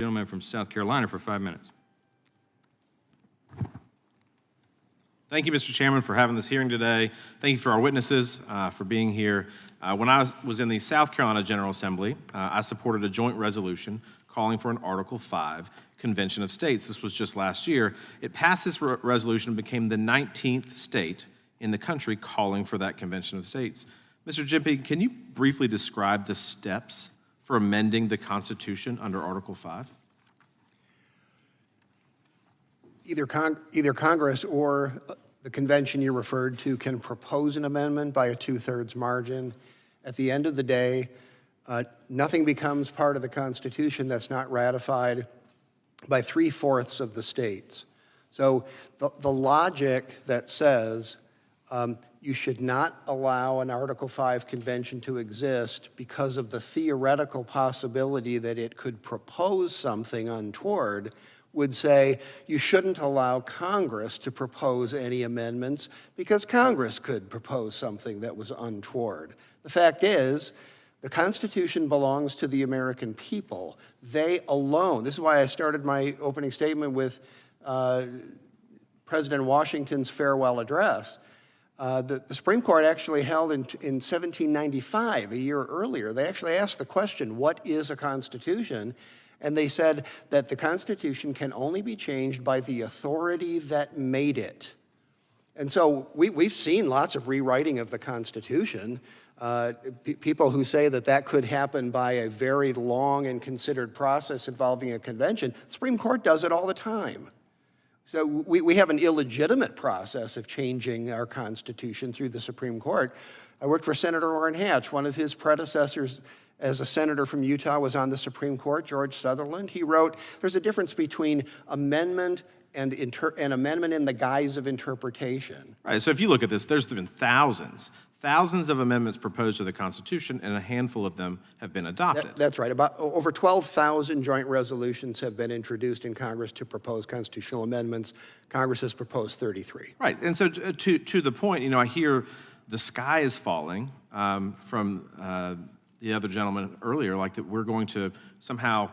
Gentleman from South Carolina for 5 minutes. Thank you, Mr. Chairman, for having this hearing today. Thank you for our witnesses for being here. When I was in the South Carolina General Assembly, I supported a joint resolution calling for an Article 5 Convention of States. This was just last year. It passed this resolution and became the 19th state in the country calling for that Convention of States. Mr. Jimpy, can you briefly describe the steps for amending the Constitution under Article 5? Either Congress or the convention you referred to can propose an amendment by a 2/3 margin. At the end of the day, nothing becomes part of the Constitution that's not ratified by 3/4 of the states. So the logic that says you should not allow an Article 5 convention to exist because of the theoretical possibility that it could propose something untoward would say you shouldn't allow Congress to propose any amendments because Congress could propose something that was untoward. The fact is, the Constitution belongs to the American people. They alone, this is why I started my opening statement with President Washington's farewell address. The Supreme Court actually held in 1795, a year earlier, they actually asked the question, what is a Constitution? And they said that the Constitution can only be changed by the authority that made it. And so we've seen lots of rewriting of the Constitution. People who say that that could happen by a very long and considered process involving a convention, the Supreme Court does it all the time. So we have an illegitimate process of changing our Constitution through the Supreme Court. I worked for Senator Orrin Hatch. One of his predecessors as a senator from Utah was on the Supreme Court, George Sutherland. He wrote, there's a difference between amendment and amendment in the guise of interpretation. Right, so if you look at this, there's been thousands of amendments proposed to the Constitution, and a handful of them have been adopted. That's right. About over 12,000 joint resolutions have been introduced in Congress to propose constitutional amendments. Congress has proposed 33. Right, and so to the point, you know, I hear the sky is falling from the other gentleman earlier, like that we're going to somehow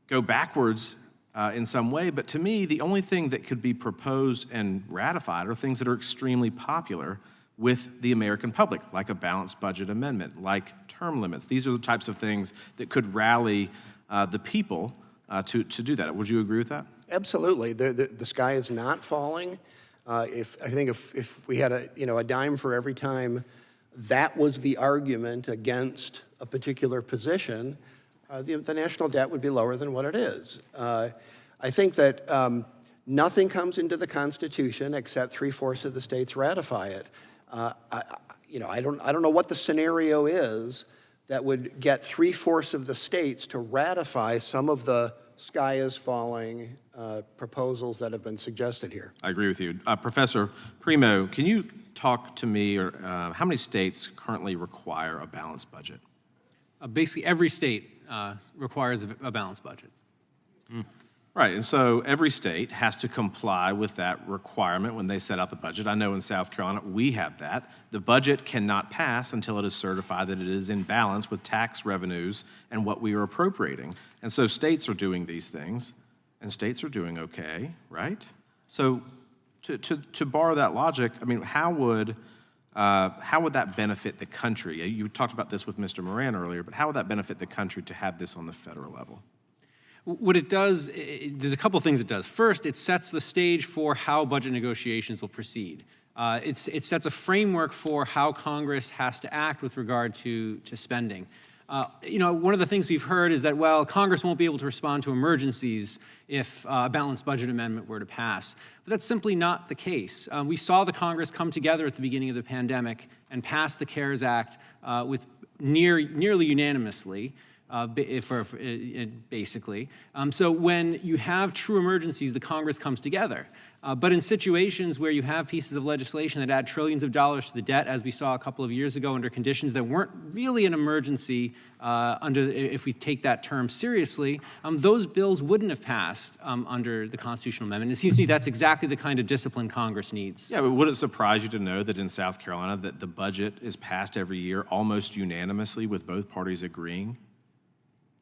go backwards in some way. But to me, the only thing that could be proposed and ratified are things that are extremely popular with the American public, like a balanced budget amendment, like term limits. These are the types of things that could rally the people to do that. Would you agree with that? Absolutely. The sky is not falling. I think if we had a dime for every time that was the argument against a particular position, the national debt would be lower than what it is. I think that nothing comes into the Constitution except 3/4 of the states ratify it. I don't know what the scenario is that would get 3/4 of the states to ratify some of the sky is falling proposals that have been suggested here. I agree with you. Professor Primo, can you talk to me, or how many states currently require a balanced budget? Basically, every state requires a balanced budget. Right, and so every state has to comply with that requirement when they set out the budget. I know in South Carolina we have that. The budget cannot pass until it is certified that it is in balance with tax revenues and what we are appropriating. And so states are doing these things, and states are doing okay, right? So to borrow that logic, I mean, how would that benefit the country? You talked about this with Mr. Moran earlier, but how would that benefit the country to have this on the federal level? What it does, there's a couple things it does. First, it sets the stage for how budget negotiations will proceed. It sets a framework for how Congress has to act with regard to spending. One of the things we've heard is that, well, Congress won't be able to respond to emergencies if a balanced budget amendment were to pass. But that's simply not the case. We saw the Congress come together at the beginning of the pandemic and pass the CARES Act with nearly unanimously. Basically. So when you have true emergencies, the Congress comes together. But in situations where you have pieces of legislation that add trillions of dollars to the debt, as we saw a couple of years ago under conditions that weren't really an emergency if we take that term seriously, those bills wouldn't have passed under the constitutional amendment. It seems to me that's exactly the kind of discipline Congress needs. Yeah, but would it surprise you to know that in South Carolina that the budget is passed every year almost unanimously with both parties agreeing?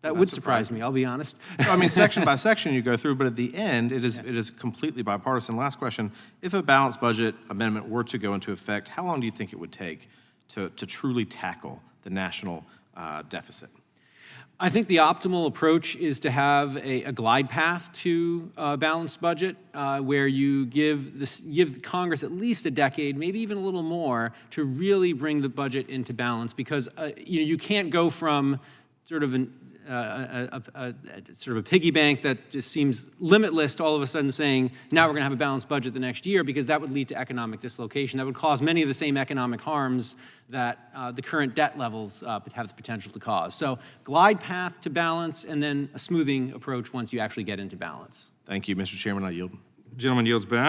That would surprise me, I'll be honest. So, I mean, section by section you go through, but at the end, it is completely bipartisan. Last question, if a balanced budget amendment were to go into effect, how long do you think it would take to truly tackle the national deficit? I think the optimal approach is to have a glide path to a balanced budget where you give Congress at least a decade, maybe even a little more, to really bring the budget into balance, because you can't go from sort of sort of a piggy bank that just seems limitless to all of a sudden saying, now we're going to have a balanced budget the next year, because that would lead to economic dislocation. That would cause many of the same economic harms that the current debt levels have the potential to cause. So glide path to balance, and then a smoothing approach once you actually get into balance. Thank you, Mr. Chairman. I yield. Gentleman yields back.